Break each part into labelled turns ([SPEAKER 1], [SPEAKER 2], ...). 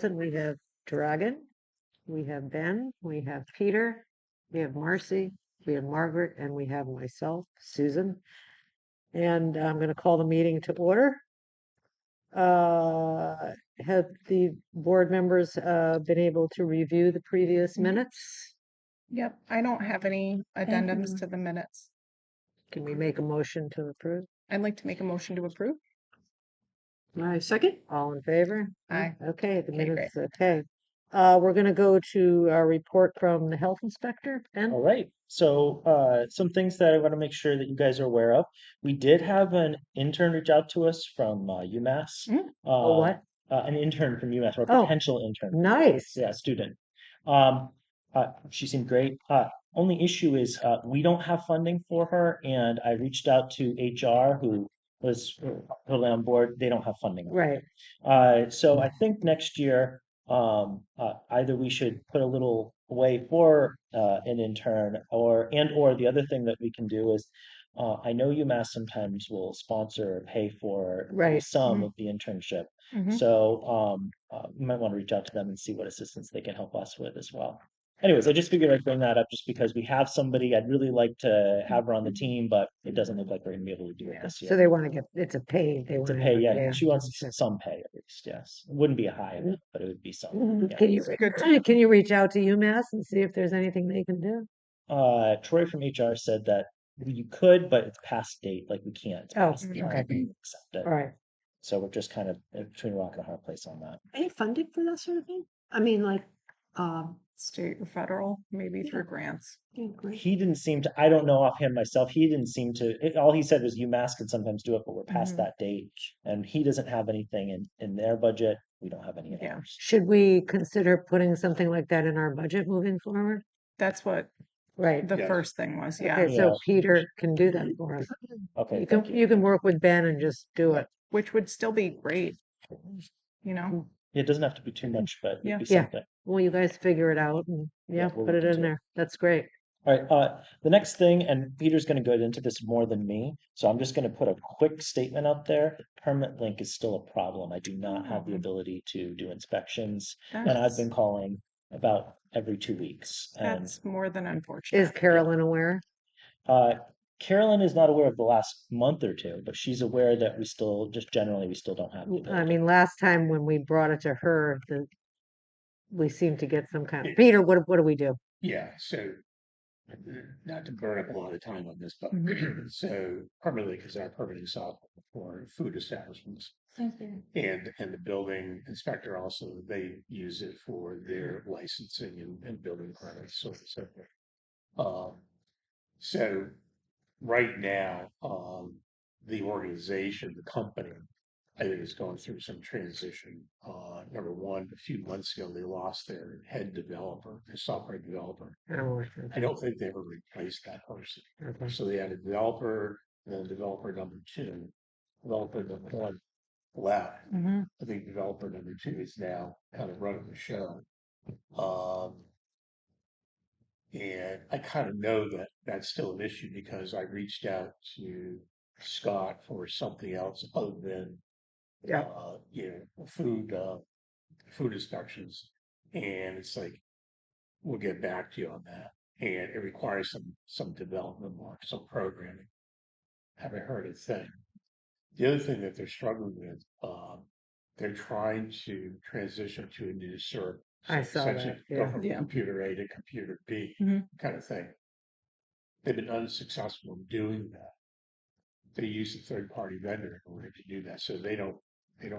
[SPEAKER 1] We have Dragon, we have Ben, we have Peter, we have Marcy, we have Margaret, and we have myself, Susan. And I'm going to call the meeting to order. Have the board members been able to review the previous minutes?
[SPEAKER 2] Yep, I don't have any addendums
[SPEAKER 3] you.
[SPEAKER 2] to the minutes.
[SPEAKER 1] Can we make a motion to approve?
[SPEAKER 2] I'd like to make a motion to approve.
[SPEAKER 3] My second?
[SPEAKER 1] All in favor?
[SPEAKER 2] Aye.
[SPEAKER 1] Okay, the
[SPEAKER 2] Okay,
[SPEAKER 1] minutes, okay. We're going to go to our report from the health inspector. Ben?
[SPEAKER 4] All right. So, some things that I want to make sure that you guys are aware of. We did have an intern reach out to us from UMass.
[SPEAKER 1] Oh, what?
[SPEAKER 4] An intern from UMass, or a
[SPEAKER 1] Oh,
[SPEAKER 4] potential intern.
[SPEAKER 1] nice.
[SPEAKER 4] Yeah, student. Um, she seemed great. Only issue is we don't have funding for her, and I reached out to HR, who was totally on board. They don't have funding.
[SPEAKER 1] Right.
[SPEAKER 4] So I think next year, either we should put a little away for an intern, or the other thing that we can do is, I know UMass sometimes will sponsor or pay for
[SPEAKER 1] Right.
[SPEAKER 4] some of the internship. So we might want to reach out to them and see what assistance they can help us with as well. Anyways, I just figured I'd bring that up just because we have somebody. I'd really like to have her on the team, but it doesn't look like we're gonna be able to do it this
[SPEAKER 1] So
[SPEAKER 4] year.
[SPEAKER 1] they want to get, it's a paid, they
[SPEAKER 4] To
[SPEAKER 1] want
[SPEAKER 4] pay, yeah,
[SPEAKER 1] yeah.
[SPEAKER 4] she wants some pay at least, yes. It wouldn't be a high amount, but it would be some. Yeah.
[SPEAKER 1] Can you,
[SPEAKER 2] Good.
[SPEAKER 1] can you reach out to UMass and see if there's anything they can do?
[SPEAKER 4] Troy from HR said that you could, but it's past date, like we can't.
[SPEAKER 1] Oh,
[SPEAKER 4] Accept it.
[SPEAKER 1] All right.
[SPEAKER 4] So we're just kind of between a rock and a hard place on that.
[SPEAKER 3] Any funding for that sort of thing? I mean, like,
[SPEAKER 2] State or federal, maybe through grants.
[SPEAKER 3] yeah, great.
[SPEAKER 4] He didn't seem to, I don't know offhand myself, he didn't seem to, all he said was UMass could sometimes do it, but we're past that date. And he doesn't have anything in their budget. We don't have any in
[SPEAKER 2] Yeah.
[SPEAKER 4] ours.
[SPEAKER 1] Should we consider putting something like that in our budget moving forward?
[SPEAKER 2] That's what
[SPEAKER 1] Right.
[SPEAKER 2] the first thing was. Yeah.
[SPEAKER 1] Okay, so
[SPEAKER 4] Yeah.
[SPEAKER 1] Peter can do that for us.
[SPEAKER 4] Okay,
[SPEAKER 1] You
[SPEAKER 4] thank
[SPEAKER 1] can, you can work with Ben and just do it.
[SPEAKER 2] Which would still be great. You know,
[SPEAKER 4] It doesn't have to be too much, but
[SPEAKER 2] Yeah.
[SPEAKER 4] it'd be
[SPEAKER 1] Yeah.
[SPEAKER 4] something.
[SPEAKER 1] Well, you guys figure it out and yeah,
[SPEAKER 4] we'll
[SPEAKER 1] put it
[SPEAKER 4] look
[SPEAKER 1] in
[SPEAKER 4] into it.
[SPEAKER 1] there. That's great.
[SPEAKER 4] All right, the next thing, and Peter's going to go into this more than me, so I'm just going to put a quick statement out there. Permanent link is still a problem. I do not have the ability to do inspections, and I've
[SPEAKER 2] that's,
[SPEAKER 4] been calling about every 2 weeks. And
[SPEAKER 2] that's more than unfortunate.
[SPEAKER 1] Is Carolyn aware?
[SPEAKER 4] Carolyn is not aware of the last month or two, but she's aware that we still, just generally, we still don't have the
[SPEAKER 1] I
[SPEAKER 4] ability.
[SPEAKER 1] mean, last time when we brought it to her, we seemed to get some kind of, Peter, what do we do?
[SPEAKER 5] Yeah, so not to burn up a lot of time on this, but so permanently, because our permitting software for food establishments and the building inspector also, they use it for their licensing and building permits, so on and so forth. So right now, the organization, the company, I think is going through some transition. Number one, a few months ago, they lost their head developer, their software developer. I don't think they ever replaced that person.
[SPEAKER 1] Okay.
[SPEAKER 5] So they had a developer, and then developer number two. Developer number one left. I think developer number two is now kind of running the show. And I kind of know that that's still an issue because I reached out to Scott for something else other than
[SPEAKER 1] Yeah.
[SPEAKER 5] food inspections, and it's like we'll get back to you on that, and it requires some development work, some programming. Haven't heard a thing. The other thing that they're struggling with, they're trying to transition to a new server.
[SPEAKER 1] I saw
[SPEAKER 5] essentially
[SPEAKER 1] that,
[SPEAKER 5] go
[SPEAKER 1] yeah.
[SPEAKER 5] from
[SPEAKER 2] Yeah.
[SPEAKER 5] computer A to computer B kind of thing. They've been unsuccessful in doing that. They use a third-party vendor in order to do that, so they don't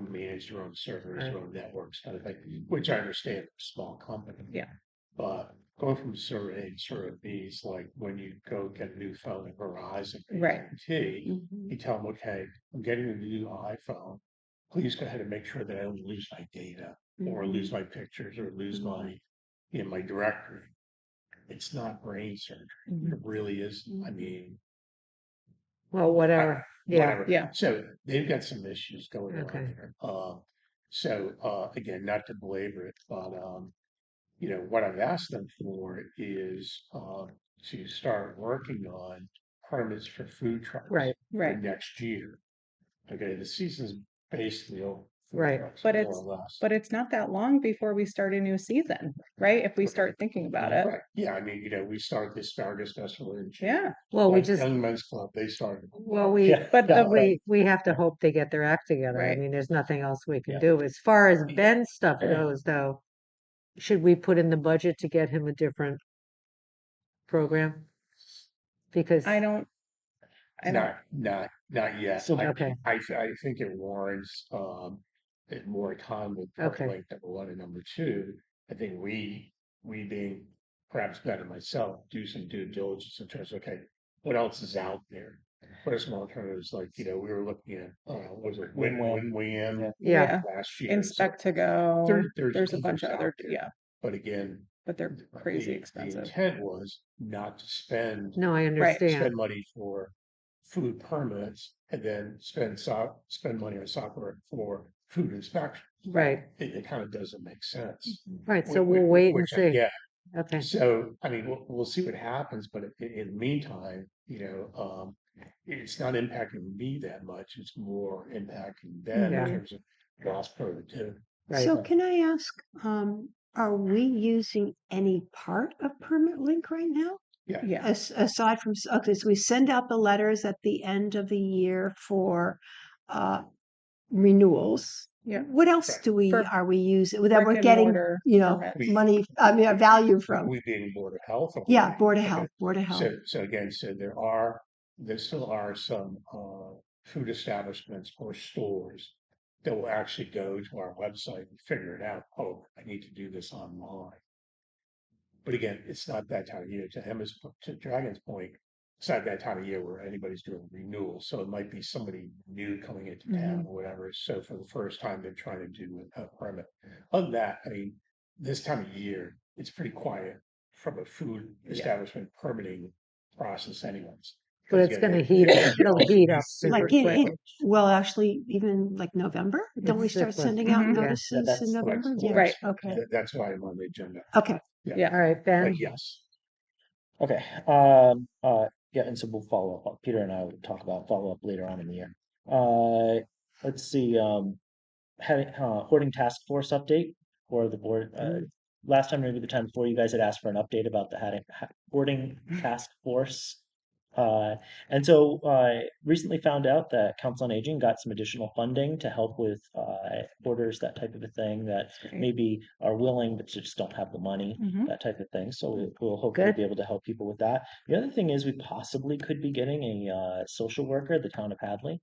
[SPEAKER 5] manage their own servers, their own networks, kind of thing. Which I understand, they're a small company.
[SPEAKER 2] Yeah.
[SPEAKER 5] But going from server A to server B is like when you go get a new phone at Verizon,
[SPEAKER 2] Right.
[SPEAKER 5] AT&T, you tell them, okay, I'm getting a new iPhone. Please go ahead and make sure that I don't lose my data or lose my pictures or lose my my directory. It's not brain surgery. It really is. I mean,
[SPEAKER 1] Well, whatever. Yeah.
[SPEAKER 5] whatever.
[SPEAKER 2] Yeah.
[SPEAKER 5] So they've got some issues going
[SPEAKER 1] Okay.
[SPEAKER 5] on there. So again, not to belabor it, but what I've asked them for is to start working on permits for food trucks
[SPEAKER 1] Right.
[SPEAKER 5] for
[SPEAKER 2] Right.
[SPEAKER 5] next year. Okay, the season's basically over. food
[SPEAKER 1] Right.
[SPEAKER 5] trucks,
[SPEAKER 2] But
[SPEAKER 5] more
[SPEAKER 2] it's-
[SPEAKER 5] or less.
[SPEAKER 2] But it's not that long before we start a new season, right? If we start thinking about it.
[SPEAKER 5] Right, yeah, I mean, we started the asparagus festival in June.
[SPEAKER 2] Yeah,
[SPEAKER 1] Well, we
[SPEAKER 5] Like
[SPEAKER 1] just,
[SPEAKER 5] Young Men's Club, they started.
[SPEAKER 1] well, we,
[SPEAKER 4] Yeah,
[SPEAKER 2] but
[SPEAKER 4] yeah,
[SPEAKER 2] the-
[SPEAKER 4] right.
[SPEAKER 1] we have to hope they get their act together. I
[SPEAKER 2] Right.
[SPEAKER 1] mean, there's nothing else we can
[SPEAKER 4] Yeah.
[SPEAKER 1] do. As far as
[SPEAKER 5] Yeah.
[SPEAKER 1] Ben's stuff goes, though, should we put in the budget to get him a different program? Because,
[SPEAKER 2] I don't,
[SPEAKER 5] Not yet.
[SPEAKER 4] So-
[SPEAKER 1] Okay.
[SPEAKER 5] I think it warrants, more time with
[SPEAKER 1] Okay.
[SPEAKER 5] Percolink, number one, and number two, I think we being perhaps better myself, do some due diligence in terms of, okay, what else is out there? What are some alternatives? Like, we were looking at, was it
[SPEAKER 4] Win-win.
[SPEAKER 5] Win-Win
[SPEAKER 1] yeah,
[SPEAKER 5] last year?
[SPEAKER 2] Inspect to go. There's a bunch of
[SPEAKER 5] others
[SPEAKER 2] other,
[SPEAKER 5] out there.
[SPEAKER 2] yeah,
[SPEAKER 5] But again,
[SPEAKER 2] but they're crazy
[SPEAKER 5] the
[SPEAKER 2] expensive.
[SPEAKER 5] intent was not to spend
[SPEAKER 1] no, I understand.
[SPEAKER 5] spend money for food permits and then spend money on software for food inspection.
[SPEAKER 1] Right,
[SPEAKER 5] It kind of doesn't make sense.
[SPEAKER 1] right. So
[SPEAKER 5] Wh-
[SPEAKER 1] we'll
[SPEAKER 5] wh-
[SPEAKER 1] wait and
[SPEAKER 5] which I
[SPEAKER 1] see.
[SPEAKER 5] get.
[SPEAKER 1] Okay,
[SPEAKER 5] So, I mean, we'll see what happens, but in the meantime, it's not impacting me that much. It's more impacting them
[SPEAKER 1] Yeah.
[SPEAKER 5] in terms of lost productivity.
[SPEAKER 1] right.
[SPEAKER 3] So can I ask, are we using any part of Permit Link right now?
[SPEAKER 2] Yeah,
[SPEAKER 3] Aside from, okay, so we send out the letters at the end of the year for renewals.
[SPEAKER 2] Yeah.
[SPEAKER 3] What else
[SPEAKER 5] Right.
[SPEAKER 3] do we,
[SPEAKER 2] For
[SPEAKER 3] are we using, that
[SPEAKER 2] brick
[SPEAKER 3] we're
[SPEAKER 2] and
[SPEAKER 3] getting,
[SPEAKER 2] mortar permits.
[SPEAKER 3] money, I mean, value from?
[SPEAKER 5] We being Board of Health. or
[SPEAKER 3] Yeah,
[SPEAKER 5] we-
[SPEAKER 3] Board of
[SPEAKER 5] okay.
[SPEAKER 3] Health, Board of Health.
[SPEAKER 5] So again, there still are some food establishments or stores that will actually go to our website and figure it out. Oh, I need to do this online. But again, it's not that time of year. To Dragon's point, it's not that time of year where anybody's doing renewal. So it might be somebody new coming into town or whatever. So for the first time, they're trying to do a permit. Other than that, I mean, this time of year, it's pretty quiet from a food establishment permitting process anyways.
[SPEAKER 1] But it's gonna heat up, it'll heat up super
[SPEAKER 3] Like
[SPEAKER 1] quickly.
[SPEAKER 3] well, actually, even like November, don't we
[SPEAKER 1] It's
[SPEAKER 3] start
[SPEAKER 1] different.
[SPEAKER 3] sending out
[SPEAKER 2] Mhm.
[SPEAKER 1] Yeah.
[SPEAKER 3] notices
[SPEAKER 4] that's-
[SPEAKER 3] in
[SPEAKER 5] that's
[SPEAKER 3] November?
[SPEAKER 5] cool.
[SPEAKER 3] Yeah,
[SPEAKER 2] Right.
[SPEAKER 3] okay,
[SPEAKER 5] That's why I'm on the agenda.
[SPEAKER 3] okay.
[SPEAKER 2] Yeah.
[SPEAKER 1] All right, Ben,
[SPEAKER 5] But yes,
[SPEAKER 4] Okay, yeah, and so we'll follow up. Peter and I will talk about follow up later on in the year. Let's see, having, hoarding task force update for the board. Last time, maybe the time before, you guys had asked for an update about the hoarding task force. And so recently found out that Council on Aging got some additional funding to help with hoarders, that type of a thing, that
[SPEAKER 2] Great.
[SPEAKER 4] maybe are willing but just don't have the money,
[SPEAKER 2] Mhm.
[SPEAKER 4] that type of thing. So we'll hopefully
[SPEAKER 1] Good.
[SPEAKER 4] be able to help people with that. The other thing is we possibly could be getting a social worker at the town of Hadley,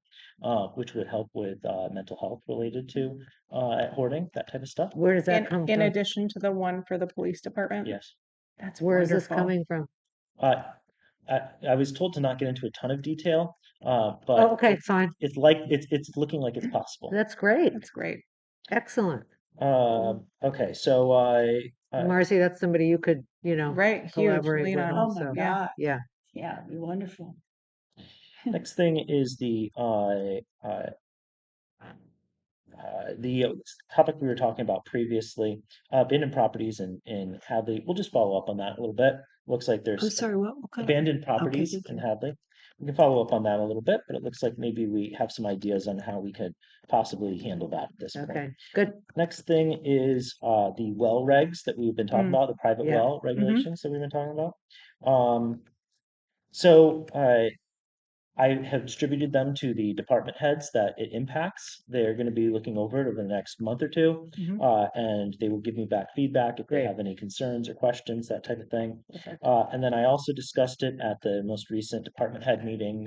[SPEAKER 4] which would help with mental health related to hoarding, that type of stuff.
[SPEAKER 1] where does that come
[SPEAKER 2] In
[SPEAKER 1] from?
[SPEAKER 2] addition to the one for the police department?
[SPEAKER 4] Yes.
[SPEAKER 2] That's
[SPEAKER 1] Where is this
[SPEAKER 2] wonderful.
[SPEAKER 1] coming from?
[SPEAKER 4] Uh, I was told to not get into a ton of detail,
[SPEAKER 1] Oh,
[SPEAKER 4] but
[SPEAKER 1] okay, fine.
[SPEAKER 4] it's like it's looking like it's possible.
[SPEAKER 1] That's great.
[SPEAKER 2] That's great.
[SPEAKER 1] Excellent.
[SPEAKER 4] Okay, so
[SPEAKER 1] Marcy, that's somebody you could,
[SPEAKER 2] Right, huge,
[SPEAKER 1] collaborate
[SPEAKER 2] lean
[SPEAKER 1] with
[SPEAKER 2] on.
[SPEAKER 1] also.
[SPEAKER 3] Oh my
[SPEAKER 2] Yeah.
[SPEAKER 3] God.
[SPEAKER 1] Yeah,
[SPEAKER 3] Yeah, it'd be wonderful.
[SPEAKER 4] next thing is the topic we were talking about previously, abandoned properties in Hadley. We'll just follow up on that a little bit. Looks like
[SPEAKER 3] I'm
[SPEAKER 4] there's
[SPEAKER 3] sorry, what kind of?
[SPEAKER 4] abandoned properties
[SPEAKER 3] good,
[SPEAKER 4] in
[SPEAKER 3] good.
[SPEAKER 4] Hadley. We can follow up on that a little bit, but it looks like maybe we have some ideas on how we could possibly handle that at this point.
[SPEAKER 1] okay, good.
[SPEAKER 4] Next thing is the well regs that we've been talking about, the private
[SPEAKER 1] Yeah.
[SPEAKER 4] well regulations that we've been talking about. So I have distributed them to the department heads that it impacts. They're going to be looking over it over the next month or two,
[SPEAKER 2] Mhm.
[SPEAKER 4] and they will give me back feedback if they
[SPEAKER 1] Great.
[SPEAKER 4] have any concerns or questions, that type of thing.
[SPEAKER 2] Perfect.
[SPEAKER 4] And then I also discussed it at the most recent department head meeting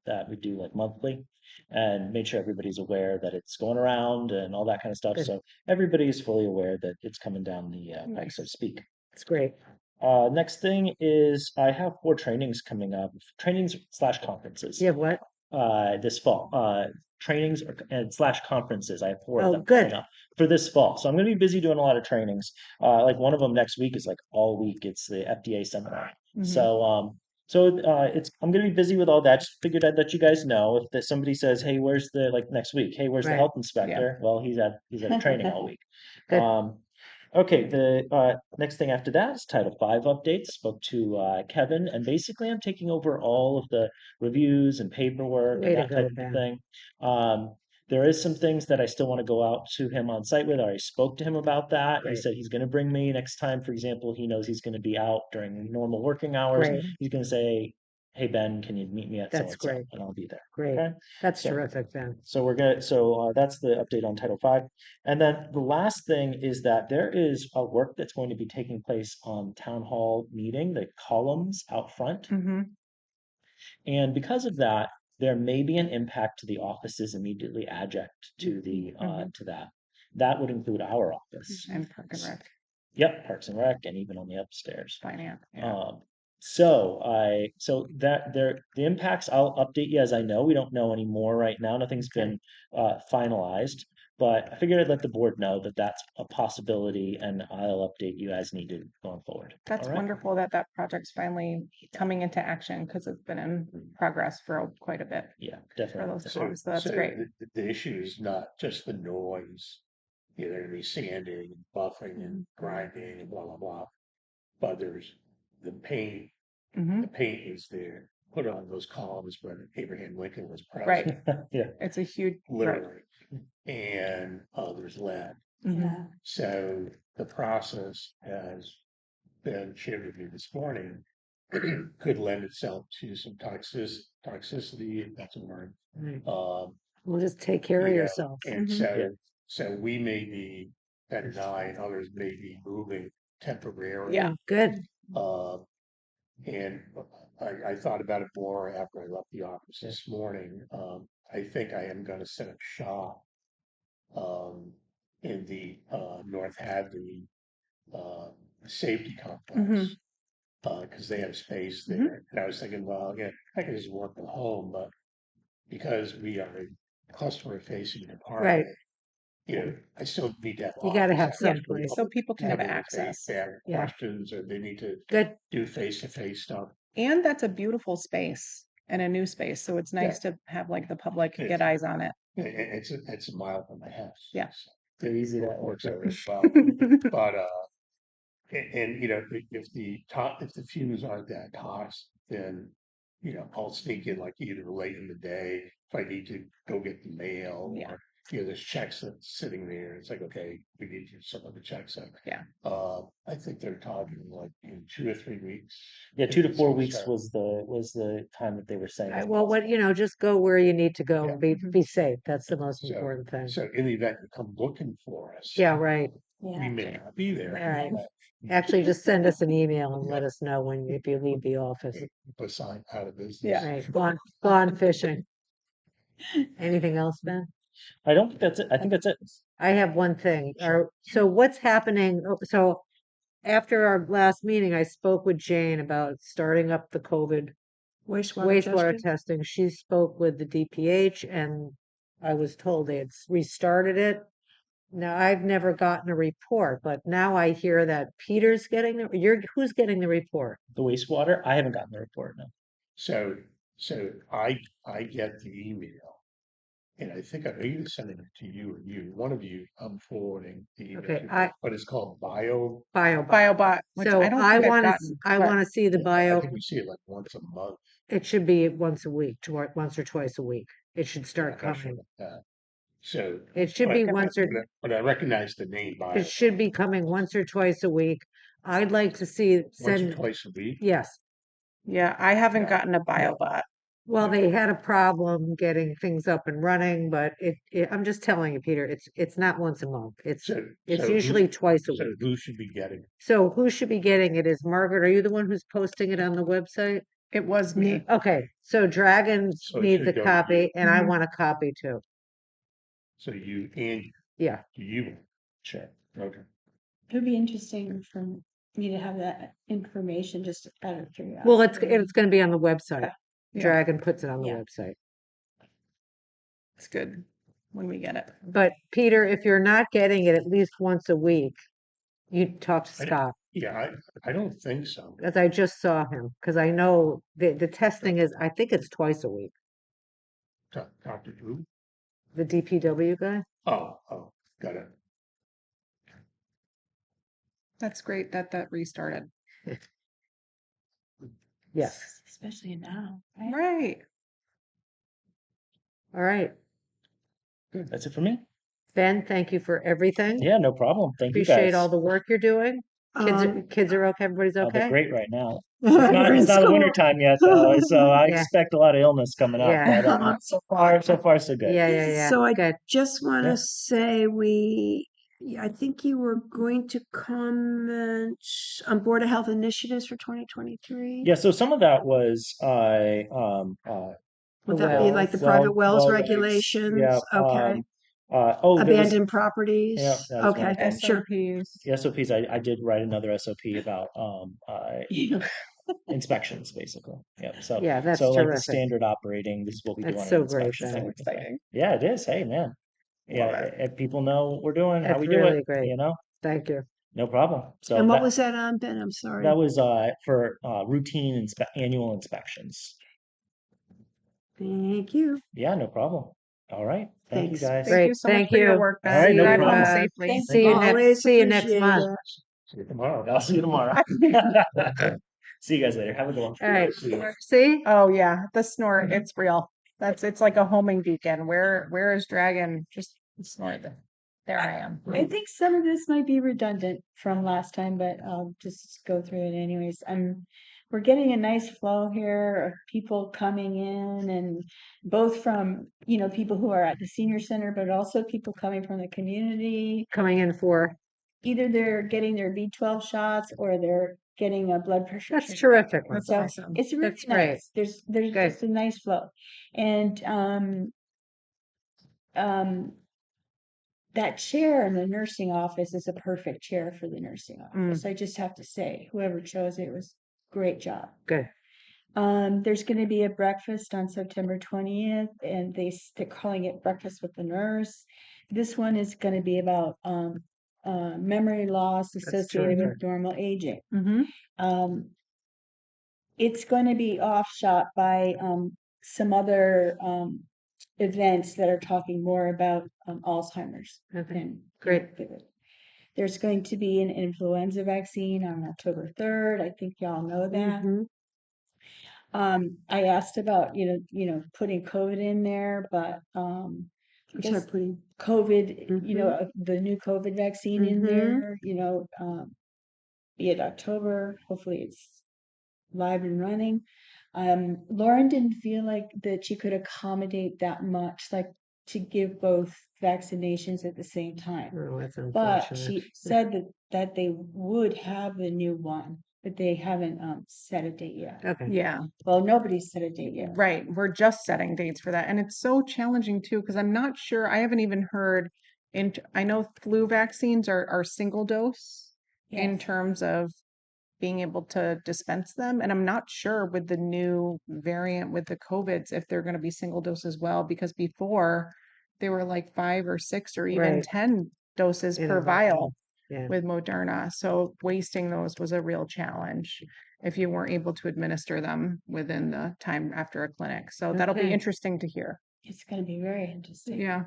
[SPEAKER 4] that we do like monthly, and made sure everybody's aware that it's going around and all that kind of stuff.
[SPEAKER 1] Good.
[SPEAKER 4] So everybody is fully aware that it's coming down the pipe,
[SPEAKER 2] Nice.
[SPEAKER 4] so to speak.
[SPEAKER 1] It's great.
[SPEAKER 4] Next thing is I have 4 trainings coming up, trainings/conferences
[SPEAKER 1] You have what?
[SPEAKER 4] this fall. Trainings and / conferences. I have 4 of
[SPEAKER 1] Oh,
[SPEAKER 4] them
[SPEAKER 1] good.
[SPEAKER 4] coming up for this fall. So I'm going to be busy doing a lot of trainings. Like one of them next week is like all week. It's the FDA seminar.
[SPEAKER 2] Mhm.
[SPEAKER 4] So I'm going to be busy with all that. Just figured I'd let you guys know if somebody says, "Hey, where's the next week? Hey, where's the
[SPEAKER 1] Right.
[SPEAKER 4] health inspector?" Well, he's at a training all week.
[SPEAKER 1] Good.
[SPEAKER 4] Okay, the next thing after that is Title V updates. Spoke to Kevin, and basically I'm taking over all of the reviews and paperwork
[SPEAKER 1] Way
[SPEAKER 4] and
[SPEAKER 1] to
[SPEAKER 4] that
[SPEAKER 1] go,
[SPEAKER 4] type of
[SPEAKER 1] Ben.
[SPEAKER 4] thing. There is some things that I still want to go out to him on site with. I already spoke to him about that. He
[SPEAKER 1] Great.
[SPEAKER 4] said he's going to bring me next time. For example, he knows he's going to be out during normal working hours.
[SPEAKER 1] Great.
[SPEAKER 4] He's going to say, "Hey Ben, can you meet me at so
[SPEAKER 1] That's
[SPEAKER 4] and so?"
[SPEAKER 1] great.
[SPEAKER 4] And I'll be there.
[SPEAKER 1] Great.
[SPEAKER 4] Okay.
[SPEAKER 1] That's
[SPEAKER 4] So-
[SPEAKER 1] terrific, Ben.
[SPEAKER 4] So we're gonna. So that's the update on Title V. And then the last thing is that there is a work that's going to be taking place on Town Hall meeting, the columns out front.
[SPEAKER 2] hmm
[SPEAKER 4] And because of that, there may be an impact to the offices immediately adjunct to the to that. That would include our office.
[SPEAKER 2] And Park and Rec,
[SPEAKER 4] Yep, Parks and Rec, and even on the upstairs.
[SPEAKER 2] finance. Yeah.
[SPEAKER 4] So that the impacts, I'll update you as I know. We don't know any more right now. Nothing's been finalized, but I figured I'd let the board know that that's a possibility, and I'll update you as needed going forward.
[SPEAKER 2] That's
[SPEAKER 4] All right?
[SPEAKER 2] wonderful that that project's finally coming into action because it's been in progress for quite a bit
[SPEAKER 4] Yeah,
[SPEAKER 2] for
[SPEAKER 4] definitely.
[SPEAKER 2] those homes. So that's great.
[SPEAKER 5] The issue is not just the noise. You know, they're gonna be sanding and buffing and grinding and blah, blah, blah. But there's the paint.
[SPEAKER 2] hmm
[SPEAKER 5] The paint is there, put on those columns when Abraham Lincoln was
[SPEAKER 2] Right.
[SPEAKER 5] president,
[SPEAKER 4] Yeah.
[SPEAKER 2] It's a huge, right.
[SPEAKER 5] literally. And there's lead.
[SPEAKER 2] Mhm.
[SPEAKER 5] So the process has been shared with me this morning could lend itself to some toxicity, if that's a word.
[SPEAKER 1] Right.
[SPEAKER 5] Um,
[SPEAKER 1] Well, just take care of
[SPEAKER 5] you know,
[SPEAKER 1] yourself.
[SPEAKER 5] and
[SPEAKER 2] Mhm.
[SPEAKER 5] so,
[SPEAKER 4] Yeah.
[SPEAKER 5] so we may be, Ben and I and others may be moving temporarily.
[SPEAKER 2] Yeah.
[SPEAKER 1] Good.
[SPEAKER 5] Uh, and I thought about it more after I left the office this morning. I think I am gonna set up shop in the North Hadley safety complex. Because they have space
[SPEAKER 2] Mhm.
[SPEAKER 5] there. And I was thinking, well, yeah, I can just work from home, but because we are a customer facing department, you know, I still need to have.
[SPEAKER 1] You gotta
[SPEAKER 5] office
[SPEAKER 1] have
[SPEAKER 5] hours
[SPEAKER 1] some
[SPEAKER 5] for
[SPEAKER 1] place.
[SPEAKER 2] So people can have
[SPEAKER 5] people if
[SPEAKER 2] access.
[SPEAKER 5] They have
[SPEAKER 1] Yeah.
[SPEAKER 5] questions or they need to
[SPEAKER 1] Good.
[SPEAKER 5] do face-to-face stuff.
[SPEAKER 2] And that's a beautiful space and a new space. So it's nice to have like the public
[SPEAKER 5] It's-
[SPEAKER 2] get eyes on it.
[SPEAKER 5] It's a mile from my house.
[SPEAKER 2] Yeah.
[SPEAKER 5] So
[SPEAKER 4] They're easy to
[SPEAKER 5] it works out
[SPEAKER 4] work
[SPEAKER 5] really well. But and you know, if the fumes aren't that toxic, then you know, I'll sneak in like either late in the day if I need to go get the mail,
[SPEAKER 2] Yeah.
[SPEAKER 5] or you know, there's checks that's sitting there. It's like, okay, we need to some of the checks up.
[SPEAKER 2] Yeah.
[SPEAKER 5] I think they're talking like in 2 or 3 weeks.
[SPEAKER 4] Yeah, 2 to
[SPEAKER 5] it's
[SPEAKER 4] 4
[SPEAKER 5] gonna
[SPEAKER 4] weeks
[SPEAKER 5] start.
[SPEAKER 4] was the time that they were saying.
[SPEAKER 1] Right, well, what, just go where you need to go
[SPEAKER 5] Yeah.
[SPEAKER 1] and be,
[SPEAKER 2] Mhm.
[SPEAKER 1] be safe. That's the most
[SPEAKER 5] So-
[SPEAKER 1] important thing.
[SPEAKER 5] So in the event you come looking for us,
[SPEAKER 1] Yeah, right.
[SPEAKER 5] we may not be there.
[SPEAKER 1] All right.
[SPEAKER 5] but-
[SPEAKER 1] Actually, just send us an email and
[SPEAKER 5] Yeah.
[SPEAKER 1] let us know if you leave the office.
[SPEAKER 5] But sign out of business.
[SPEAKER 2] Yeah.
[SPEAKER 1] Right, gone fishing. Anything else, Ben?
[SPEAKER 4] I don't think that's it. I think that's it.
[SPEAKER 1] I have one thing.
[SPEAKER 5] Sure.
[SPEAKER 1] So what's happening? So after our last meeting, I spoke with Jane about starting up the COVID wastewater
[SPEAKER 3] testing?
[SPEAKER 1] testing. She spoke with the DPH and I was told they had restarted it. Now, I've never gotten a report, but now I hear that Peter's getting who's getting the report?
[SPEAKER 4] The wastewater, I haven't gotten the report. No.
[SPEAKER 5] So I get the email, and I think I'm either sending it to you or you. One of you, I'm forwarding the email
[SPEAKER 1] Okay,
[SPEAKER 5] to, but it's called Bio.
[SPEAKER 2] BioBot, which
[SPEAKER 1] So
[SPEAKER 2] I don't
[SPEAKER 1] I
[SPEAKER 2] think I've
[SPEAKER 1] want to,
[SPEAKER 2] gotten.
[SPEAKER 1] I
[SPEAKER 2] but-
[SPEAKER 1] want to see the
[SPEAKER 5] I
[SPEAKER 1] bio.
[SPEAKER 5] think we see it like once a month.
[SPEAKER 1] It should be once a week, once or twice a week. It should start
[SPEAKER 5] I'm not sure
[SPEAKER 1] coming.
[SPEAKER 5] about that. So
[SPEAKER 1] It should be once or,
[SPEAKER 5] but I recognize the name Bio.
[SPEAKER 1] it should be coming once or twice a week. I'd like to see,
[SPEAKER 5] Once or
[SPEAKER 1] send,
[SPEAKER 5] twice a week.
[SPEAKER 1] yes.
[SPEAKER 2] Yeah, I haven't
[SPEAKER 5] Yeah.
[SPEAKER 2] gotten a BioBot.
[SPEAKER 1] Well, they had a problem getting things up and running, but I'm just telling you, Peter, it's not once a month. It's
[SPEAKER 5] So who-
[SPEAKER 1] usually twice a
[SPEAKER 5] So
[SPEAKER 1] week.
[SPEAKER 5] who should be getting it?
[SPEAKER 1] So who should be getting it? Is Margaret, are you the one who's posting it on the website?
[SPEAKER 2] It was me.
[SPEAKER 1] Okay, so Dragons
[SPEAKER 5] So it
[SPEAKER 1] needs
[SPEAKER 5] should
[SPEAKER 1] a
[SPEAKER 5] go to you.
[SPEAKER 1] copy and I
[SPEAKER 2] Mhm.
[SPEAKER 1] want a copy too.
[SPEAKER 5] So you and
[SPEAKER 1] Yeah,
[SPEAKER 5] you. Sure. Okay.
[SPEAKER 6] It would be interesting for me to have that information just out of curiosity.
[SPEAKER 1] well, it's gonna be on the website.
[SPEAKER 2] Yeah.
[SPEAKER 1] Dragon puts it on the
[SPEAKER 6] Yeah.
[SPEAKER 1] website.
[SPEAKER 2] It's good when we get it.
[SPEAKER 1] But Peter, if you're not getting it at least once a week, you talk to
[SPEAKER 5] I-
[SPEAKER 1] Scott,
[SPEAKER 5] Yeah, I don't think so.
[SPEAKER 1] as I just saw him, because I know the testing is, I think it's twice a week.
[SPEAKER 5] Dr. Who?
[SPEAKER 1] The DPW guy?
[SPEAKER 5] Oh, got it.
[SPEAKER 2] That's great that that restarted.
[SPEAKER 1] Yes.
[SPEAKER 6] Especially now. Right?
[SPEAKER 2] Right.
[SPEAKER 1] All right.
[SPEAKER 4] That's it for me.
[SPEAKER 1] Ben, thank you for everything.
[SPEAKER 4] Yeah, no problem. Thank you
[SPEAKER 1] Appreciate
[SPEAKER 4] guys.
[SPEAKER 1] all the work you're doing. Kids are okay, everybody's
[SPEAKER 4] Oh, they're
[SPEAKER 1] okay?
[SPEAKER 4] great right now.
[SPEAKER 3] They're in
[SPEAKER 4] It's not the
[SPEAKER 3] school.
[SPEAKER 4] winter time yet though, so I
[SPEAKER 1] Yeah.
[SPEAKER 4] expect a lot of illness coming up,
[SPEAKER 1] Yeah.
[SPEAKER 4] but so far so good.
[SPEAKER 1] Yeah,
[SPEAKER 3] So I
[SPEAKER 1] good.
[SPEAKER 3] just want
[SPEAKER 4] Yeah.
[SPEAKER 3] to say I think you were going to comment on Board of Health initiatives for 2023.
[SPEAKER 4] Yeah, so some of that was
[SPEAKER 3] Would
[SPEAKER 1] The
[SPEAKER 3] that be like the private wells
[SPEAKER 4] regs,
[SPEAKER 3] regulations?
[SPEAKER 4] yeah,
[SPEAKER 3] Okay.
[SPEAKER 4] there was,
[SPEAKER 3] Abandoned properties?
[SPEAKER 4] yeah, that was one
[SPEAKER 3] Okay,
[SPEAKER 4] of them.
[SPEAKER 3] sure.
[SPEAKER 2] SOPs.
[SPEAKER 4] The SOPs, I did write another SOP about inspections, basically. Yeah,
[SPEAKER 1] Yeah, that's
[SPEAKER 4] so like the
[SPEAKER 1] terrific.
[SPEAKER 4] standard operating, this is what we do
[SPEAKER 1] That's
[SPEAKER 4] on
[SPEAKER 1] so
[SPEAKER 4] an
[SPEAKER 1] great,
[SPEAKER 4] inspection.
[SPEAKER 1] Ben.
[SPEAKER 4] type
[SPEAKER 2] So
[SPEAKER 4] of thing.
[SPEAKER 2] exciting.
[SPEAKER 4] Yeah, it is. Hey, man. Yeah,
[SPEAKER 2] Love it.
[SPEAKER 4] if people know what we're doing, how
[SPEAKER 1] That's
[SPEAKER 4] we do
[SPEAKER 1] really
[SPEAKER 4] it,
[SPEAKER 1] great.
[SPEAKER 4] you know,
[SPEAKER 1] Thank you.
[SPEAKER 4] no problem. So
[SPEAKER 3] And what
[SPEAKER 4] that
[SPEAKER 3] was that on, Ben? I'm sorry.
[SPEAKER 4] that was for routine annual inspections.
[SPEAKER 3] Thank you.
[SPEAKER 4] Yeah, no problem. All right. Thank you
[SPEAKER 3] Thanks.
[SPEAKER 4] guys.
[SPEAKER 2] Thank
[SPEAKER 1] Great.
[SPEAKER 2] you so much
[SPEAKER 1] Thank
[SPEAKER 2] for your
[SPEAKER 1] you.
[SPEAKER 2] work,
[SPEAKER 4] All
[SPEAKER 2] Ben.
[SPEAKER 4] right, no
[SPEAKER 2] Drive home
[SPEAKER 4] problem.
[SPEAKER 2] safely.
[SPEAKER 3] Always
[SPEAKER 1] See you next
[SPEAKER 3] appreciate
[SPEAKER 1] month.
[SPEAKER 3] it.
[SPEAKER 5] See you tomorrow.
[SPEAKER 4] I'll see you tomorrow. See you guys later. Have a good one.
[SPEAKER 1] All right. See?
[SPEAKER 2] Oh yeah, the snort, it's real. It's like a homing beacon. Where is Dragon? Just snort. There I am.
[SPEAKER 6] I think some of this might be redundant from last time, but I'll just go through it anyways. We're getting a nice flow here of people coming in, and both from, people who are at the senior center, but also people coming from the community.
[SPEAKER 1] Coming in for,
[SPEAKER 6] Either they're getting their B12 shots or they're getting a blood pressure
[SPEAKER 1] that's
[SPEAKER 6] check.
[SPEAKER 1] terrific.
[SPEAKER 2] That's
[SPEAKER 6] So
[SPEAKER 2] awesome.
[SPEAKER 6] it's really
[SPEAKER 1] That's great.
[SPEAKER 6] nice. There's
[SPEAKER 1] Good.
[SPEAKER 6] just a nice flow. And that chair in the nursing office is a perfect chair for the nursing office. I just have to say, whoever chose it was great job.
[SPEAKER 1] Good.
[SPEAKER 6] There's going to be a breakfast on September 20th, and they're calling it Breakfast with the Nurse. This one is going to be about memory loss associated
[SPEAKER 1] terrific.
[SPEAKER 6] with normal aging.
[SPEAKER 2] Mm-hmm.
[SPEAKER 6] It's going to be offshot by some other events that are talking more about Alzheimer's.
[SPEAKER 1] Okay.
[SPEAKER 6] And
[SPEAKER 1] Great.
[SPEAKER 6] there's going to be an influenza vaccine on October 3rd. I think y'all know that.
[SPEAKER 3] Mhm.
[SPEAKER 6] I asked about putting COVID in there, but
[SPEAKER 3] I'm
[SPEAKER 6] I
[SPEAKER 3] sorry,
[SPEAKER 6] guess
[SPEAKER 3] putting.
[SPEAKER 6] COVID, the new COVID vaccine in
[SPEAKER 3] Mhm.
[SPEAKER 6] there, be it October. Hopefully it's live and running. Lauren didn't feel like that she could accommodate that much, like to give both vaccinations at the same time.
[SPEAKER 1] Oh, that's
[SPEAKER 6] But
[SPEAKER 1] unfortunate.
[SPEAKER 6] she said that they would have the new one, but they haven't set a date yet.
[SPEAKER 1] Okay.
[SPEAKER 2] Yeah.
[SPEAKER 6] Well, nobody's set a date yet.
[SPEAKER 2] Right. We're just setting dates for that. And it's so challenging too, because I'm not sure, I haven't even heard I know flu vaccines are single dose in
[SPEAKER 6] Yes.
[SPEAKER 2] terms of being able to dispense them. And I'm not sure with the new variant with the COVIDs if they're going to be single dose as well, because before they were like 5 or 6 or even
[SPEAKER 1] Right.
[SPEAKER 2] 10 doses
[SPEAKER 1] In
[SPEAKER 2] per
[SPEAKER 1] a
[SPEAKER 2] vial
[SPEAKER 1] Yeah.
[SPEAKER 2] with Moderna. So wasting those was a real challenge if you weren't able to administer them within the time after a clinic. So that'll be
[SPEAKER 1] Okay.
[SPEAKER 2] interesting to hear.
[SPEAKER 6] It's going to be very interesting.
[SPEAKER 2] Yeah,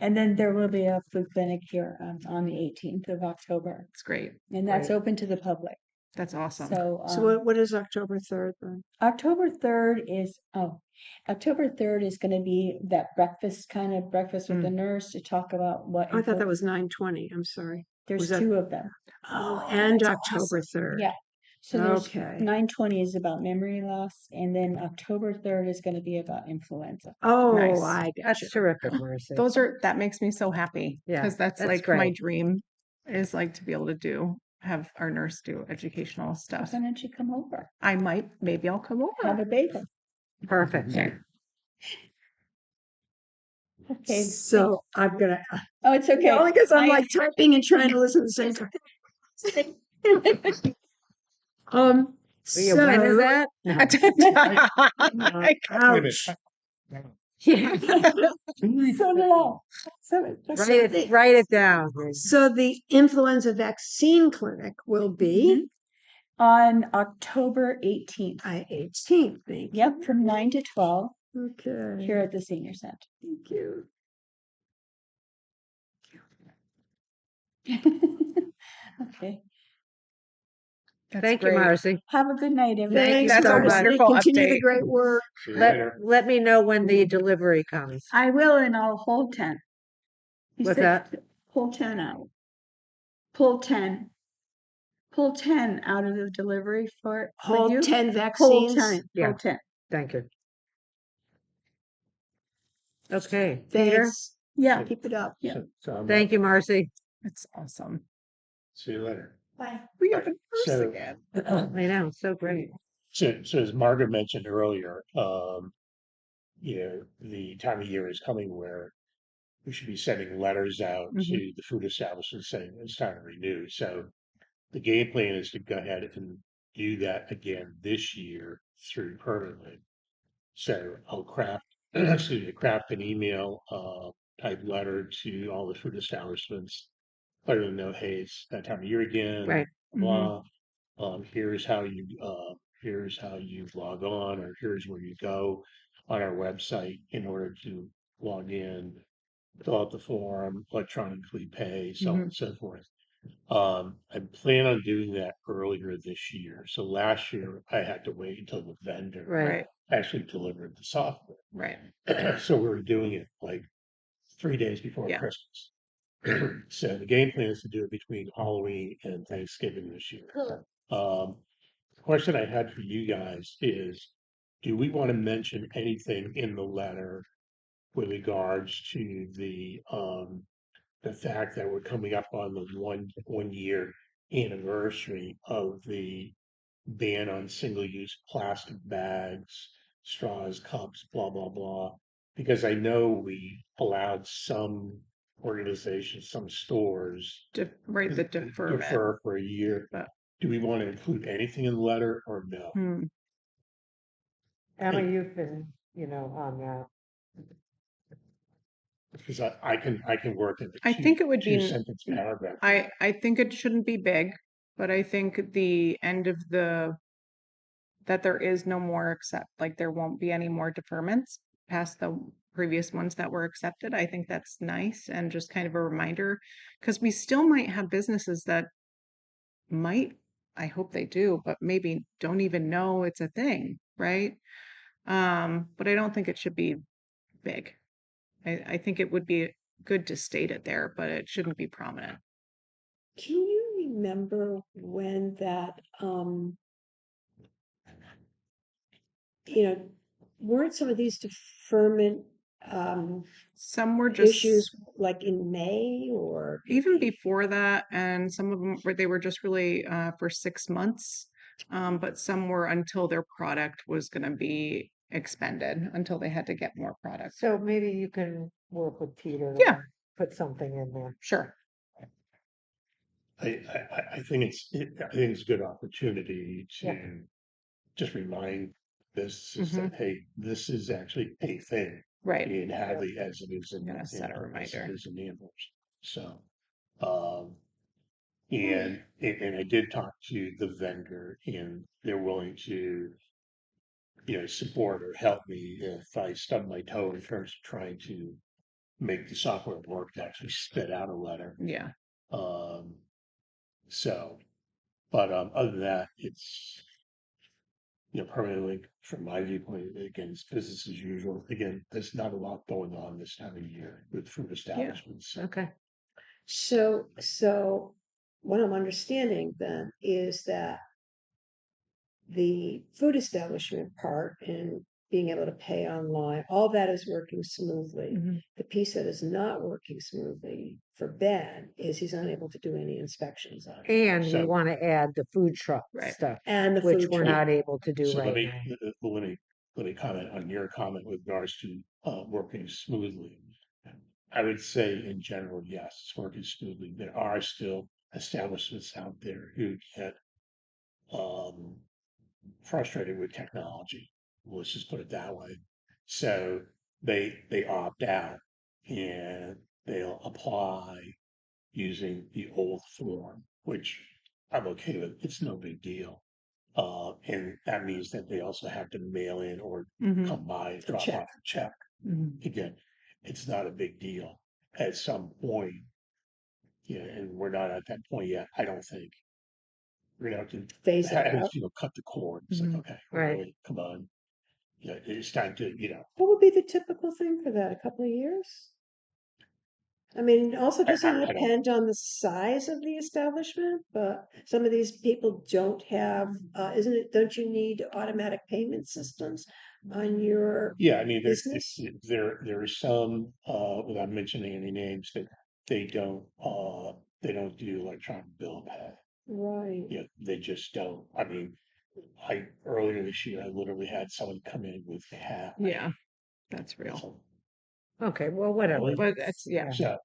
[SPEAKER 6] And then there will be a flu clinic here on the 18th of October,
[SPEAKER 2] it's great.
[SPEAKER 6] and that's
[SPEAKER 1] Great.
[SPEAKER 6] open to the public.
[SPEAKER 2] That's awesome.
[SPEAKER 6] So,
[SPEAKER 3] So what is October 3rd then?
[SPEAKER 6] October 3rd is going to be that breakfast with the nurse to talk about what.
[SPEAKER 3] Oh, I thought that was 9/20. I'm sorry.
[SPEAKER 6] There's
[SPEAKER 3] was that-
[SPEAKER 6] 2 of them.
[SPEAKER 3] Oh, and
[SPEAKER 6] that's
[SPEAKER 3] October 3rd.
[SPEAKER 6] Yeah. So there's
[SPEAKER 3] Okay.
[SPEAKER 6] 9/20 is about memory loss, and then October 3rd is going to be about influenza.
[SPEAKER 3] Oh,
[SPEAKER 2] Nice.
[SPEAKER 3] I
[SPEAKER 1] That's
[SPEAKER 3] gotcha.
[SPEAKER 1] terrific, Marcy.
[SPEAKER 2] That makes me so happy.
[SPEAKER 1] Yeah,
[SPEAKER 2] Because that's
[SPEAKER 1] that's
[SPEAKER 2] like my
[SPEAKER 1] great.
[SPEAKER 2] dream is like to be able to have our nurse do educational stuff.
[SPEAKER 6] Why don't you come over?
[SPEAKER 2] Maybe I'll come
[SPEAKER 6] Have
[SPEAKER 2] over.
[SPEAKER 6] a bagel.
[SPEAKER 1] Perfect.
[SPEAKER 6] Okay.
[SPEAKER 3] So I'm gonna.
[SPEAKER 6] Oh, it's okay.
[SPEAKER 3] Only because I'm
[SPEAKER 6] I-
[SPEAKER 3] like typing and trying to listen at the same time.
[SPEAKER 1] When is
[SPEAKER 3] So
[SPEAKER 1] that? No.
[SPEAKER 3] ouch.
[SPEAKER 1] Yeah.
[SPEAKER 6] So did I.
[SPEAKER 1] Write it down.
[SPEAKER 3] So the influenza vaccine clinic will be
[SPEAKER 6] On October 18th.
[SPEAKER 3] 18th. Thank you.
[SPEAKER 6] Yep, from 9 to 12
[SPEAKER 3] Okay.
[SPEAKER 6] here at the senior center.
[SPEAKER 3] Thank you.
[SPEAKER 6] Okay.
[SPEAKER 2] That's
[SPEAKER 1] Thank you,
[SPEAKER 2] great.
[SPEAKER 1] Marcy.
[SPEAKER 6] Have a good night, everybody.
[SPEAKER 3] Thanks,
[SPEAKER 2] That's a
[SPEAKER 3] Darcy.
[SPEAKER 2] wonderful
[SPEAKER 3] Continue the
[SPEAKER 2] update.
[SPEAKER 3] great work.
[SPEAKER 5] See you later.
[SPEAKER 1] Let me know when the delivery comes.
[SPEAKER 6] I will, and I'll hold 10. You
[SPEAKER 1] What's
[SPEAKER 6] said
[SPEAKER 1] that?
[SPEAKER 6] Pull 10 out. Pull 10. Pull 10 out of the delivery for
[SPEAKER 3] Whole
[SPEAKER 6] you.
[SPEAKER 3] 10
[SPEAKER 6] Pull
[SPEAKER 3] vaccines.
[SPEAKER 6] 10.
[SPEAKER 1] Yeah.
[SPEAKER 6] Pull 10.
[SPEAKER 1] Thank you. Okay, Peter,
[SPEAKER 3] Thanks.
[SPEAKER 6] Yeah.
[SPEAKER 3] Keep it up.
[SPEAKER 6] Yeah.
[SPEAKER 5] So I'm
[SPEAKER 1] thank
[SPEAKER 5] up.
[SPEAKER 1] you, Marcy.
[SPEAKER 2] It's awesome.
[SPEAKER 5] See you later.
[SPEAKER 6] Bye.
[SPEAKER 2] We
[SPEAKER 5] Right,
[SPEAKER 2] have a nurse
[SPEAKER 5] so-
[SPEAKER 2] again.
[SPEAKER 1] I know, so great.
[SPEAKER 5] So as Margaret mentioned earlier, the time of year is coming where we should be sending letters out
[SPEAKER 2] Mhm.
[SPEAKER 5] to the food establishments saying it's time to renew. So the game plan is to go ahead and do that again this year through permanently. So I'll craft an email type letter to all the food establishments, letting them know, hey, it's that time of year again.
[SPEAKER 1] Right.
[SPEAKER 5] Blah. Here's how you log on, or here's where you go on our website in order to log in, fill out the form, electronically pay, so on and so forth. I plan on doing that earlier this year. So last year I had to wait until the vendor
[SPEAKER 1] Right.
[SPEAKER 5] actually delivered the software.
[SPEAKER 2] Right.
[SPEAKER 5] So we were doing it like 3 days before
[SPEAKER 2] Yeah.
[SPEAKER 5] Christmas. So the game plan is to do it between Halloween and Thanksgiving this year. The question I had for you guys is, do we want to mention anything in the letter with regards to the fact that we're coming up on the one year anniversary of the ban on single-use plastic bags, straws, cups, blah, blah, blah. Because I know we allowed some organizations, some stores
[SPEAKER 2] Right. The deferment.
[SPEAKER 5] defer for a year.
[SPEAKER 2] But-
[SPEAKER 5] Do we want to include anything in the letter or no?
[SPEAKER 1] Emma, you've been, on that.
[SPEAKER 5] Because I can work in
[SPEAKER 2] I think it would be-
[SPEAKER 5] 2 sentence paragraph.
[SPEAKER 2] I think it shouldn't be big, but I think the end of that there is no more like there won't be any more deferments past the previous ones that were accepted. I think that's nice and just kind of a reminder, because we still might have businesses that I hope they do, but maybe don't even know it's a thing, right? But I don't think it should be big. I think it would be good to state it there, but it shouldn't be prominent.
[SPEAKER 3] Can you remember when that, weren't some of these deferment
[SPEAKER 2] Some were just
[SPEAKER 3] issues like in May or
[SPEAKER 2] even before that, and some of them they were just really for 6 months, but some were until their product was going to be expended, until they had to get more product.
[SPEAKER 1] So maybe you can work with Peter. to
[SPEAKER 2] Yeah.
[SPEAKER 1] Put something in there.
[SPEAKER 2] Sure.
[SPEAKER 5] I think it's a good opportunity to
[SPEAKER 1] Yeah.
[SPEAKER 5] just remind businesses that, hey, this is actually a thing
[SPEAKER 2] Right.
[SPEAKER 5] in Hadley as it is in
[SPEAKER 2] Gonna set a
[SPEAKER 5] as
[SPEAKER 2] reminder.
[SPEAKER 5] it is in Amherst. So, and I did talk to the vendor, and they're willing to, support or help me if I stub my toe in terms of trying to make the software work to actually spit out a letter.
[SPEAKER 2] Yeah.
[SPEAKER 5] Um, so, but other than that, it's permanently from my viewpoint, again, it's business as usual. Again, there's not a lot going on this time of year with food establishments.
[SPEAKER 1] Okay.
[SPEAKER 3] so what I'm understanding then is that the food establishment part and being able to pay online, all that is working smoothly.
[SPEAKER 2] Mhm.
[SPEAKER 3] The piece that is not working smoothly for Ben is he's unable to do any inspections on it.
[SPEAKER 1] And we
[SPEAKER 5] So-
[SPEAKER 1] want to add the food truck
[SPEAKER 2] Right.
[SPEAKER 1] stuff,
[SPEAKER 3] And the
[SPEAKER 1] which
[SPEAKER 3] food
[SPEAKER 1] we're
[SPEAKER 3] truck.
[SPEAKER 1] not able to do
[SPEAKER 5] So
[SPEAKER 1] right
[SPEAKER 5] let me
[SPEAKER 1] now.
[SPEAKER 5] let me comment on your comment with regards to working smoothly. I would say in general, yes, it's working smoothly. There are still establishments out there who get frustrated with technology. Let's just put it that way. So they opt out and they'll apply using the old form, which I'm okay with. It's no big deal. And that means that they also have to mail in or
[SPEAKER 2] Mhm.
[SPEAKER 5] come by and
[SPEAKER 3] The
[SPEAKER 5] drop
[SPEAKER 3] check.
[SPEAKER 5] off a check.
[SPEAKER 2] Mhm.
[SPEAKER 5] Again, it's not a big deal. At some point, and we're not at that point yet, I don't think. We're gonna have to
[SPEAKER 3] Phase that
[SPEAKER 5] have,
[SPEAKER 3] out.
[SPEAKER 5] cut the cord. It's
[SPEAKER 2] Mhm.
[SPEAKER 5] like, okay,
[SPEAKER 1] Right.
[SPEAKER 5] really, come on. It's time to,
[SPEAKER 3] What would be the typical thing for that? A couple of years? I mean, also doesn't
[SPEAKER 5] I
[SPEAKER 3] it
[SPEAKER 5] don't-
[SPEAKER 3] depend on the size of the establishment, but some of these people don't have, isn't it, don't you need automatic payment systems on your
[SPEAKER 5] Yeah, I mean,
[SPEAKER 3] business?
[SPEAKER 5] there are some, without mentioning any names, that they don't do electronic bill pay.
[SPEAKER 3] Right.
[SPEAKER 5] Yeah, they just don't. I mean, earlier this year, I literally had someone come in with cash.
[SPEAKER 2] Yeah, that's real.
[SPEAKER 5] So,
[SPEAKER 1] Okay, well, whatever.
[SPEAKER 5] Really?
[SPEAKER 2] But that's, yeah.
[SPEAKER 5] so,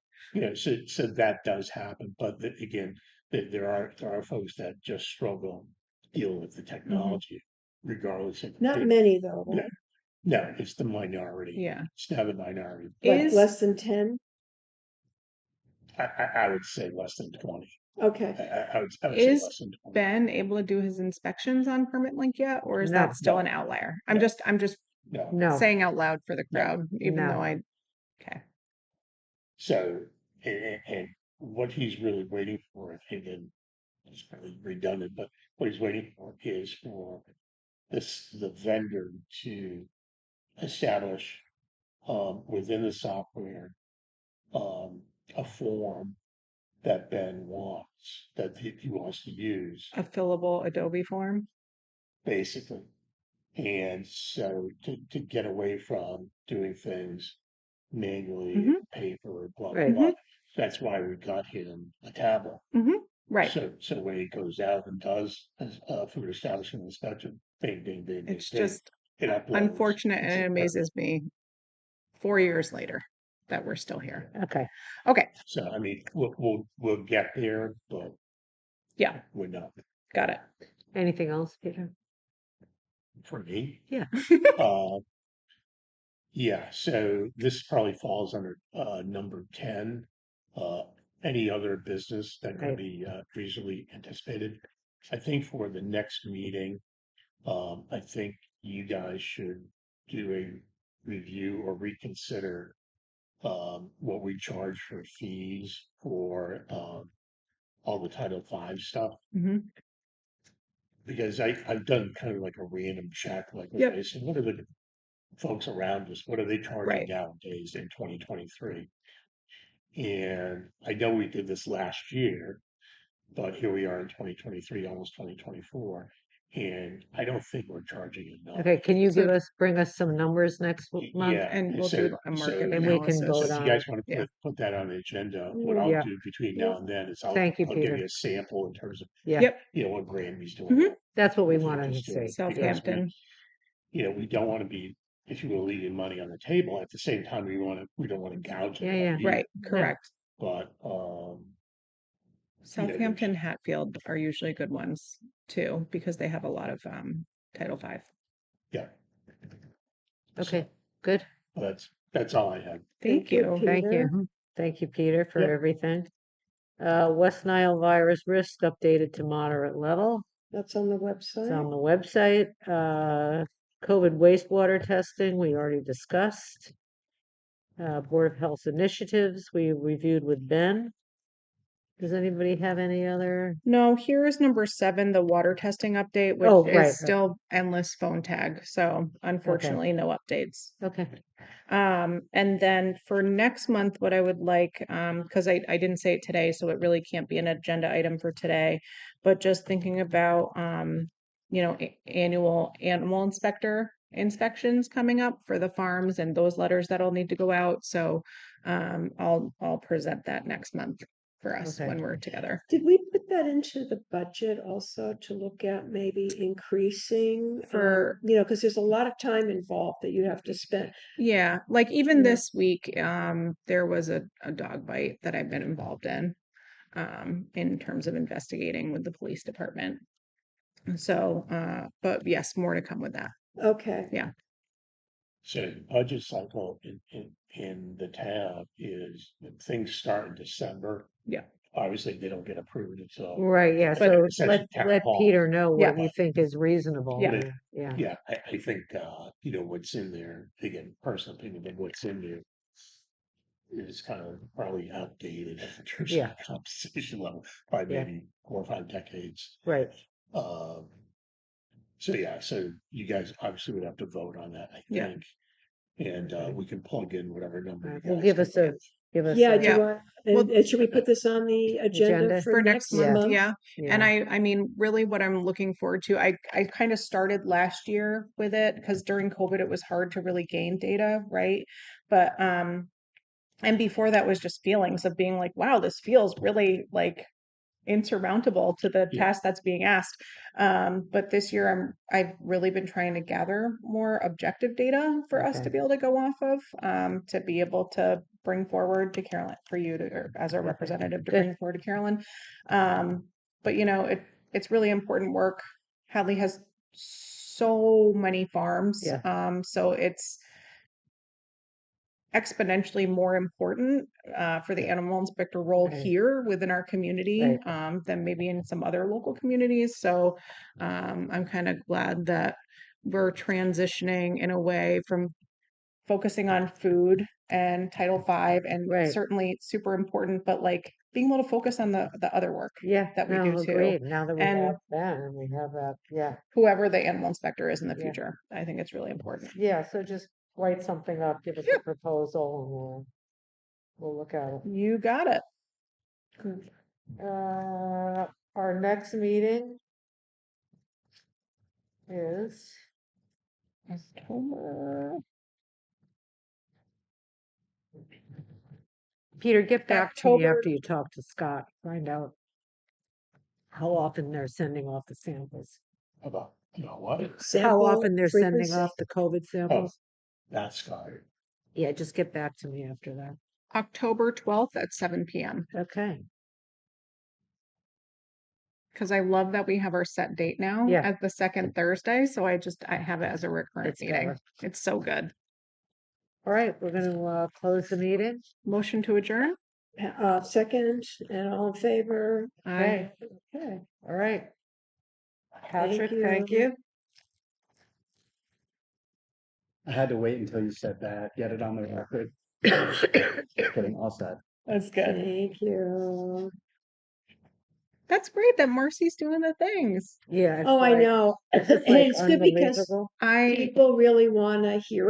[SPEAKER 5] so that does happen, but again, there are folks that just struggle dealing with the technology, regardless of.
[SPEAKER 3] Not many though,
[SPEAKER 5] No,
[SPEAKER 3] right?
[SPEAKER 5] no, it's the minority.
[SPEAKER 2] Yeah.
[SPEAKER 5] It's now the minority.
[SPEAKER 3] Like
[SPEAKER 2] Is
[SPEAKER 3] less than 10?
[SPEAKER 5] I would say less than 20.
[SPEAKER 3] Okay.
[SPEAKER 5] I would say
[SPEAKER 2] Is
[SPEAKER 5] less than 20.
[SPEAKER 2] Ben able to do his inspections on Permit Link yet, or is
[SPEAKER 1] No.
[SPEAKER 2] that still
[SPEAKER 5] No.
[SPEAKER 2] an outlier?
[SPEAKER 5] No.
[SPEAKER 2] I'm just
[SPEAKER 5] No.
[SPEAKER 1] No,
[SPEAKER 2] saying out loud for the
[SPEAKER 5] No.
[SPEAKER 2] crowd, even
[SPEAKER 1] No.
[SPEAKER 2] though okay.
[SPEAKER 5] So, and what he's really waiting for, and it's probably redundant, but what he's waiting for is for the vendor to establish, within the software, a form that Ben wants, that he wants to use,
[SPEAKER 2] A fillable Adobe form.
[SPEAKER 5] basically. And so to get away from doing things manually,
[SPEAKER 2] Mhm.
[SPEAKER 5] paper, blah,
[SPEAKER 1] Right.
[SPEAKER 5] blah. That's why we got him a tablet.
[SPEAKER 2] Right.
[SPEAKER 5] So when he goes out and does food establishment inspection, bing, bing, bing, bing,
[SPEAKER 2] It's
[SPEAKER 5] bing,
[SPEAKER 2] just
[SPEAKER 5] it uploads.
[SPEAKER 2] unfortunate,
[SPEAKER 5] It's
[SPEAKER 2] and it
[SPEAKER 5] a-
[SPEAKER 2] amazes me 4 years later that we're still here.
[SPEAKER 1] okay.
[SPEAKER 2] Okay.
[SPEAKER 5] So I mean, we'll get there, but
[SPEAKER 2] Yeah.
[SPEAKER 5] we're not.
[SPEAKER 2] Got it.
[SPEAKER 1] Anything else, Peter?
[SPEAKER 5] For me,
[SPEAKER 1] Yeah.
[SPEAKER 5] uh, yeah. So this probably falls under number 10. Uh, any other business that could
[SPEAKER 1] Right.
[SPEAKER 5] be reasonably anticipated. I think for the next meeting, I think you guys should do a review or reconsider what we charge for fees for all the Title V stuff.
[SPEAKER 2] Mhm.
[SPEAKER 5] Because I've done kind of like a random check, like,
[SPEAKER 2] Yep.
[SPEAKER 5] okay, so what are the folks around us, what are they charging
[SPEAKER 2] Right.
[SPEAKER 5] nowadays in 2023? And I know we did this last year, but here we are in 2023, almost 2024, and I don't think we're charging enough.
[SPEAKER 1] Okay, can you
[SPEAKER 2] So-
[SPEAKER 1] bring us some numbers next month?
[SPEAKER 5] Yeah,
[SPEAKER 2] And we'll do a market
[SPEAKER 1] And we can
[SPEAKER 2] analysis.
[SPEAKER 5] So
[SPEAKER 1] vote
[SPEAKER 5] if
[SPEAKER 1] on
[SPEAKER 5] you
[SPEAKER 1] it.
[SPEAKER 5] guys want to
[SPEAKER 2] Yeah.
[SPEAKER 5] put that on the agenda, what I'll
[SPEAKER 1] Yeah.
[SPEAKER 5] do between now and then is I'll
[SPEAKER 1] Thank you,
[SPEAKER 5] give
[SPEAKER 1] Peter.
[SPEAKER 5] you a sample in terms of,
[SPEAKER 1] Yeah,
[SPEAKER 2] Yep.
[SPEAKER 5] what Graham's doing.
[SPEAKER 2] Mhm.
[SPEAKER 1] that's what we
[SPEAKER 5] what
[SPEAKER 1] wanted to
[SPEAKER 5] Virginia's doing,
[SPEAKER 1] see.
[SPEAKER 5] because
[SPEAKER 2] Southampton.
[SPEAKER 5] we don't want to be, if you will, leaving money on the table. At the same time, we don't want to gouge.
[SPEAKER 1] Yeah,
[SPEAKER 5] anybody
[SPEAKER 2] Right.
[SPEAKER 5] either.
[SPEAKER 2] Correct.
[SPEAKER 5] But
[SPEAKER 2] Southampton, Hatfield are usually good ones too, because they have a lot of Title V.
[SPEAKER 5] yeah.
[SPEAKER 1] Okay, good.
[SPEAKER 5] So that's all I have.
[SPEAKER 2] Thank you.
[SPEAKER 1] Thank
[SPEAKER 3] Peter.
[SPEAKER 1] you. Thank you, Peter, for
[SPEAKER 5] Yep.
[SPEAKER 1] everything. West Nile virus risk updated to moderate level.
[SPEAKER 3] That's on the
[SPEAKER 1] It's on
[SPEAKER 3] website.
[SPEAKER 1] the website. COVID wastewater testing, we already discussed. Board of Health initiatives, we reviewed with Ben. Does anybody have any other?
[SPEAKER 2] No, here is number 7, the water testing update, which
[SPEAKER 1] Oh, right.
[SPEAKER 2] is still endless phone tag. So unfortunately, no updates.
[SPEAKER 1] Okay,
[SPEAKER 2] And then for next month, what I would like, because I didn't say it today, so it really can't be an agenda item for today, but just thinking about, annual animal inspector inspections coming up for the farms and those letters that'll need to go out. So I'll present that next month for us
[SPEAKER 1] Okay.
[SPEAKER 2] when we're together.
[SPEAKER 3] Did we put that into the budget also to look at maybe increasing
[SPEAKER 2] For-
[SPEAKER 3] because there's a lot of time involved that you have to spend.
[SPEAKER 2] Yeah, like even
[SPEAKER 3] Yeah.
[SPEAKER 2] this week, there was a dog bite that I've been involved in terms of investigating with the police department. So, but yes, more to come with that.
[SPEAKER 3] Okay.
[SPEAKER 5] So the budget cycle in the town is when things start in December.
[SPEAKER 2] Yeah.
[SPEAKER 5] Obviously, they don't get approved until.
[SPEAKER 1] right, yeah,
[SPEAKER 2] But
[SPEAKER 1] so
[SPEAKER 5] essentially town
[SPEAKER 1] let
[SPEAKER 5] hall.
[SPEAKER 1] Peter know
[SPEAKER 2] Yeah.
[SPEAKER 1] what you think is reasonable.
[SPEAKER 2] Yeah.
[SPEAKER 1] Yeah,
[SPEAKER 5] Yeah, I think, what's in there, again, personal opinion, but what's in there is kind of probably outdated in terms
[SPEAKER 1] Yeah.
[SPEAKER 5] of compensation level by
[SPEAKER 1] Yeah.
[SPEAKER 5] maybe 4 or 5 decades.
[SPEAKER 1] right,
[SPEAKER 5] So yeah, so you guys obviously would have to vote on that, I
[SPEAKER 2] Yeah.
[SPEAKER 5] think. And we can plug in whatever number.
[SPEAKER 1] Alright,
[SPEAKER 5] you
[SPEAKER 1] well,
[SPEAKER 5] guys
[SPEAKER 1] give
[SPEAKER 5] come
[SPEAKER 1] us a
[SPEAKER 5] up with.
[SPEAKER 1] give us?
[SPEAKER 3] Yeah,
[SPEAKER 1] a-
[SPEAKER 3] do you
[SPEAKER 2] Yeah.
[SPEAKER 3] want,
[SPEAKER 2] Well,
[SPEAKER 3] and should we put this on the agenda
[SPEAKER 1] Agenda?
[SPEAKER 3] for
[SPEAKER 2] for next month, yeah. And
[SPEAKER 1] Yeah.
[SPEAKER 2] I mean, really what I'm looking forward to, I kind of started last year with it because during COVID it was hard to really gain data, right? But and before that was just feelings of being like, wow, this feels really like insurmountable to the
[SPEAKER 5] Yeah.
[SPEAKER 2] task that's being asked. But this year I've really been trying to gather more objective data for us to
[SPEAKER 1] Okay.
[SPEAKER 2] be able to go off of, to be able to bring forward to Carolyn for you to, or as a
[SPEAKER 1] Okay.
[SPEAKER 2] representative to
[SPEAKER 1] Good.
[SPEAKER 2] bring forward to Carolyn. But you know, it's really important work. Hadley has so many farms.
[SPEAKER 1] Yeah.
[SPEAKER 2] So it's exponentially more important for the animal inspector role
[SPEAKER 1] Right.
[SPEAKER 2] here within our community
[SPEAKER 1] Right.
[SPEAKER 2] than maybe in some other local communities. So I'm kind of glad that we're transitioning in a way from focusing on food and Title V, and
[SPEAKER 1] Right.
[SPEAKER 2] certainly super important, but like being able to focus on the other work
[SPEAKER 1] Yeah,
[SPEAKER 2] that we
[SPEAKER 1] no,
[SPEAKER 2] do too.
[SPEAKER 1] agreed. Now that we
[SPEAKER 2] And
[SPEAKER 1] have that and we have that, yeah,
[SPEAKER 2] whoever the animal inspector is in the
[SPEAKER 1] Yeah.
[SPEAKER 2] future, I think it's really important.
[SPEAKER 1] yeah, so just write something up, give us
[SPEAKER 2] Yeah.
[SPEAKER 1] a proposal and we'll look at it.
[SPEAKER 2] You got it.
[SPEAKER 1] Our next meeting is
[SPEAKER 2] October.
[SPEAKER 1] Peter, get back to me
[SPEAKER 2] October.
[SPEAKER 1] after you talk to Scott, find out how often they're sending off the samples.
[SPEAKER 5] About what?
[SPEAKER 1] How
[SPEAKER 3] Sample
[SPEAKER 1] often they're sending
[SPEAKER 3] frequency?
[SPEAKER 1] off the COVID samples?
[SPEAKER 5] That's Scott.
[SPEAKER 1] Yeah, just get back to me after that.
[SPEAKER 2] October 12th at 7 p.m.
[SPEAKER 1] Okay,
[SPEAKER 2] Because I love that we have our set date now
[SPEAKER 1] Yeah.
[SPEAKER 2] as the second Thursday. So I have it as a recurrent
[SPEAKER 1] It's
[SPEAKER 2] meeting.
[SPEAKER 1] better.
[SPEAKER 2] It's so good.
[SPEAKER 1] all right, we're gonna close the meeting.
[SPEAKER 2] Motion to adjourn.
[SPEAKER 3] Second, and all in favor?
[SPEAKER 2] Aye.
[SPEAKER 1] Okay, all right. Patrick,
[SPEAKER 3] you.
[SPEAKER 1] thank you.
[SPEAKER 7] I had to wait until you said that, get it on the record. Kidding, all set.
[SPEAKER 2] That's good.
[SPEAKER 3] Thank you.
[SPEAKER 2] That's great that Marcy's doing the things.
[SPEAKER 1] Yeah. it's
[SPEAKER 3] Oh, I
[SPEAKER 1] like-
[SPEAKER 3] know.
[SPEAKER 1] It's
[SPEAKER 3] And
[SPEAKER 1] just like
[SPEAKER 3] it's good because
[SPEAKER 1] unbelievable.
[SPEAKER 2] I
[SPEAKER 3] people really want to hear